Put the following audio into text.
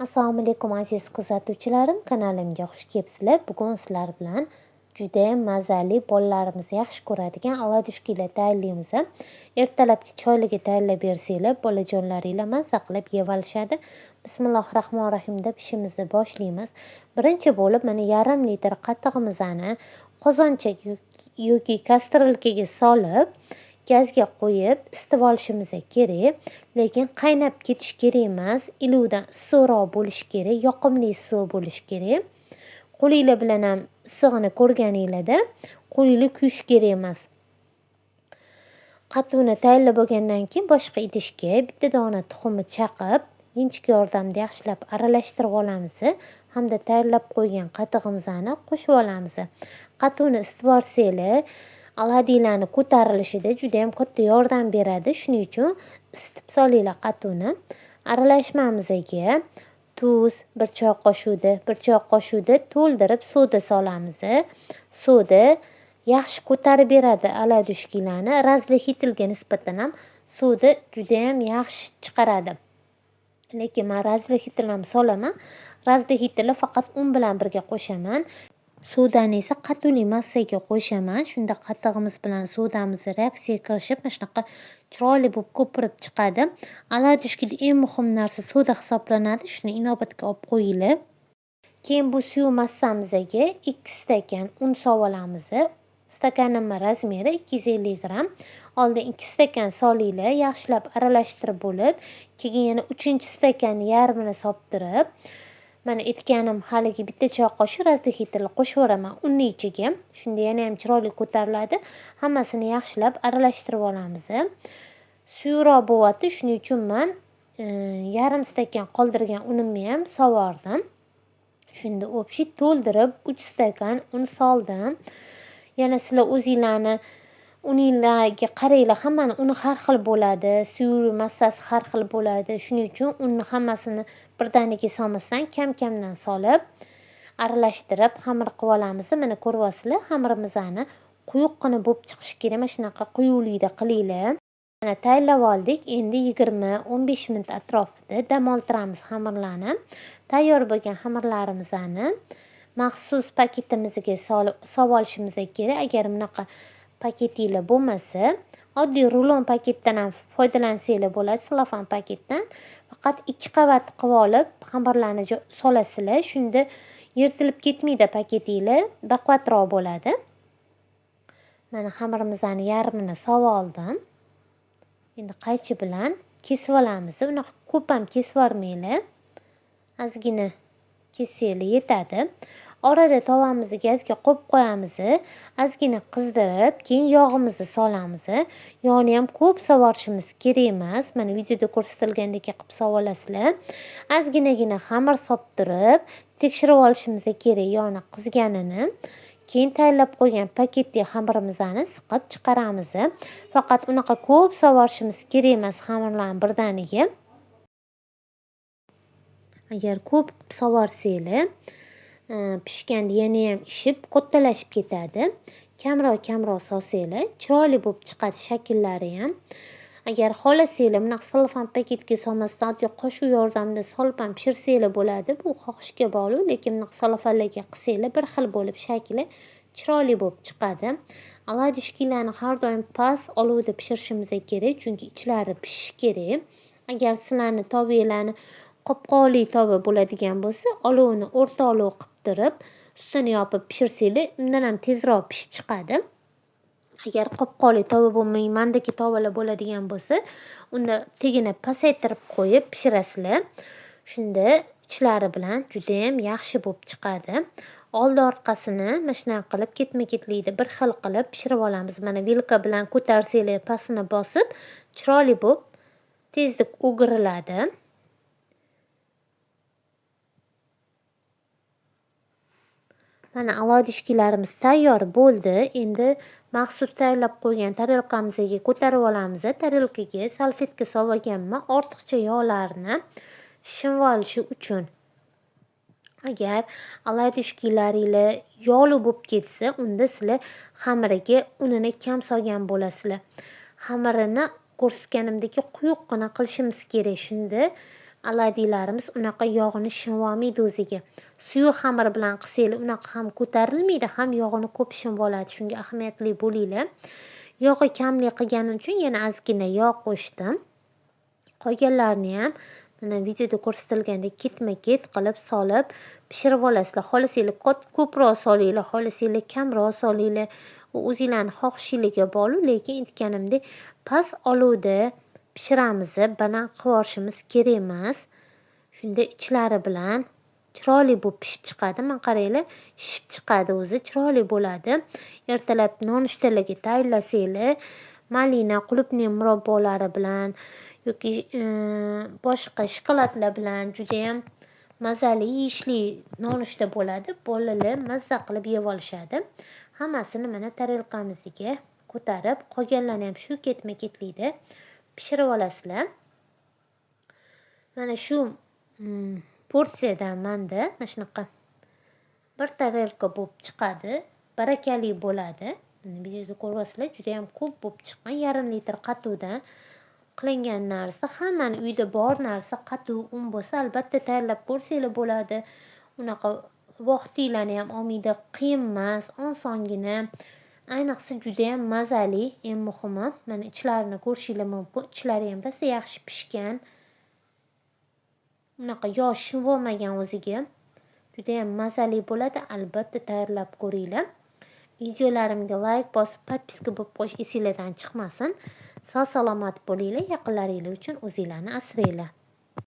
Assalomu alaykum aziz kuzatuvchilarim, kanalimga xush kelibsizlar. Bugun sizlar bilan juda mazali, bolalarimiz yaxshi ko'radigan oladishkilar tayyorlaymiz. Ertalabki choyliga tayyorlab bersanglar, bolajonlaringlar maza qilib yeb olishadi. Bismillahirrohmanirrohim deb ishimizni boshlaymiz. Birinchi bo'lib mana yarim litr qatiqimizni qozoncha yoki kastrulkaga solib, gazga qo'yib isitib olishimiz kerak. Lekin qaynab ketish kerak emas, iluvdan issiqroq bo'lishi kerak, yoqimli issiq bo'lishi kerak. Qo'linglar bilan ham issig'ini ko'rganinglarda qo'linglar kuyish kerak emas. Qatiqni tayyorlab bo'lgandan keyin boshqa idishga bitta dona tuxumni chaqib, inchik yordamida yaxshilab aralashtirib olamiz hamda tayyorlab qo'ygan qatiqimizni qo'shib olamiz. Qatiqni isitib olsanglar, oladiylarni ko'tarilishida juda ham katta yordam beradi. Shuning uchun isitib solinglar qatiqni. Aralashmamizga tuz, 1 choy qoshiqda to'ldirib soda solamiz. Soda yaxshi ko'tarib beradi oladishkilarni. Razli-hitilga nisbatan ham soda juda ham yaxshi chiqaradi. Lekin men razli-hitil ham solaman. Razli-hitilni faqat un bilan birga qo'shaman. Sodani esa qatiqli massaga qo'shaman. Shunda qatiqimiz bilan sodamiz reaksiyaga kirishib, mana shunaqa chiroyli bo'lib ko'pirib chiqadi. Oladishkida eng muhim narsa soda hisoblanadi. Shuni inobatga olib qo'yinglar. Keyin bu suv massamizga 2 stakan un solib olamiz. Stakanimning razmeri 250 gram. Oldin 2 stakan solinglar, yaxshilab aralashtirib bo'lib, keyin yana 3-stakanni yarmini soltirib, mana aytganim haligi bitta choy qoshiq razli-hitilni qo'shib yuboraman unni ichiga. Shunda yana ham chiroyli ko'tariladi. Hammasini yaxshilab aralashtirib olamiz. Suyuqroq bo'lyapti, shuning uchun men yarim stakan qoldirgan unimni ham sovordim. Shunda o'pshi to'ldirib 3 stakan un soldim. Yana sizlar o'zinglarni uninglarga qaranglar, hammani uni har xil bo'ladi, suvi massasi har xil bo'ladi. Shuning uchun unni hammasini birdaniga solmasdan kam-kamdan solib, aralashtirib xamir qilib olamiz. Mana ko'ryapsizlar, xamirimizni quyuqqina bo'lib chiqishi kerak. Mana shunaqa quyuqlikda qilinglar. Mana tayyorlab oldik. Endi 20-15 minut atrofida dam oldiramiz xamirlarni. Tayyor bo'lgan xamirlarimizni maxsus paketimizga solib olishimiz kerak. Agar bunaqa paketinglar bo'lmasa, oddiy rulon paketdan ham foydalansanglar bo'ladi, selofan paketdan. Faqat 2 qavat qilib olib, xamirlarni solasizlar. Shunda yirtilib ketmaydi paketinglar, baquvvatroq bo'ladi. Mana xamirimizni yarmini solib oldim. Endi qaychi bilan kesib olamiz. Unaqa ko'p ham kesib olmanglar. Ozgina kessanglar yetadi. Orada tovamizni gazga qo'yib qo'yamiz. Ozgina qizdirib, keyin yog'imizni solamiz. Yog'ni ham ko'p sovorishimiz kerak emas. Mana videoda ko'rsatilgandek qilib sovolasizlar. Ozginagina xamir soltirib, tekshirib olishimiz kerak yog'ni qizganini. Keyin tayyorlab qo'ygan paketdagi xamirimizni siqib chiqaramiz. Faqat unaqa ko'p sovorishimiz kerak emas xamirlarni birdaniga. Agar ko'p sovorsanglar, pishganda yana ham ishib, kattalashib ketadi. Kamroq solsanglar, chiroyli bo'lib chiqadi shakllari ham. Agar xohlasanglar, bunaqa selofan paketga solmasdan oddiy qoshiq yordamida solib ham pishirsanglar bo'ladi. Bu xohishga bog'liq, lekin bunaqa selofanlarga qilsanglar bir xil bo'lib shakli chiroyli bo'lib chiqadi. Oladishkilarni har doim past olovda pishirishimiz kerak, chunki ichlari pishishi kerak. Agar sizlarni tovanglarni qopqoqli tova bo'ladigan bo'lsa, olovni o'rta olov qilib turib, ustini yopib pishirsanglar, undan ham tezroq pishib chiqadi. Agar qopqoqli tova bo'lmay, mandagi tovalar bo'ladigan bo'lsa, unda tagini pasaytirib qo'yib pishirasizlar. Shunda ichlari bilan juda ham yaxshi bo'lib chiqadi. Oldi orqasini mana shunday qilib ketma-ketlikda bir xil qilib pishirib olamiz. Mana vilka bilan ko'tarsanglar, pastini bosib, chiroyli bo'lib tezda o'giriladi. Mana oladishkilarimiz tayyor bo'ldi. Endi maxsus tayyorlab qo'ygan tarelkamizga ko'tarib olamiz. Tarelkaga salfetka solib olganman, ortiqcha yog'larni shimib olishi uchun. Agar oladishkilaringlar yog'li bo'lib ketsa, unda sizlar xamiriga unini kam solgan bo'lasizlar. Xamirini ko'rsatganimdek quyuqqina qilishimiz kerak. Shunda oladiylarimiz unaqa yog'ini shimolmaydi o'ziga. Suyuq xamir bilan qilsanglar unaqa ham ko'tarilmaydi, ham yog'ini ko'p shimib oladi. Shunga ahamiyatli bo'linglar. Yog'i kamlik qilganim uchun yana ozgina yog' qo'shdim. Qolganlarini ham mana videoda ko'rsatilgandek ketma-ket qilib solib pishirib olasizlar. Xohlasanglar ko'proq solinglar, xohlasanglar kamroq solinglar. U o'zingizlarning xohishingizga bog'liq, lekin aytganimdek past olovda pishiramiz, banan qilishimiz kerak emas. Shunda ichlari bilan chiroyli bo'lib pishib chiqadi. Mana qaranglar, shishib chiqadi o'zi, chiroyli bo'ladi. Ertalab nonushtalarga tayyorlasanglar, malina, qulupniy murabbolari bilan yoki boshqa shokoladlar bilan juda ham mazali yeyishli nonushta bo'ladi. Bolalar mazza qilib yeb olishadi. Hammasini mana tarelkamizga ko'tarib, qolganlarini ham shu ketma-ketlikda pishirib olasizlar. Mana shu porsiyadan menda mana shunaqa bir tarelka bo'lib chiqadi. Barakali bo'ladi. Videoda ko'ryapsizlar, juda ham ko'p bo'lib chiqqan. Yarim litr qatuvdan qilingan narsa, hammani uyda bor narsa qatuv, un bo'lsa albatta tayyorlab ko'rsanglar bo'ladi. Unaqa vaqtinglarni ham olmaydi, qiyin emas, osongina. Ayniqsa juda ham mazali, eng muhimi. Mana ichlarini ko'rishinglar mumkin. Ichlari ham rosa yaxshi pishgan. Unaqa yog' shimib olmagan o'ziga. Juda ham mazali bo'ladi. Albatta tayyorlab ko'ringlar. Videolarimga like bosib, podpiska bo'lib qo'yish esingizdan chiqmasin. Sog' salomat bo'linglar, yaqinlaringiz uchun o'zingizlarni asranglar.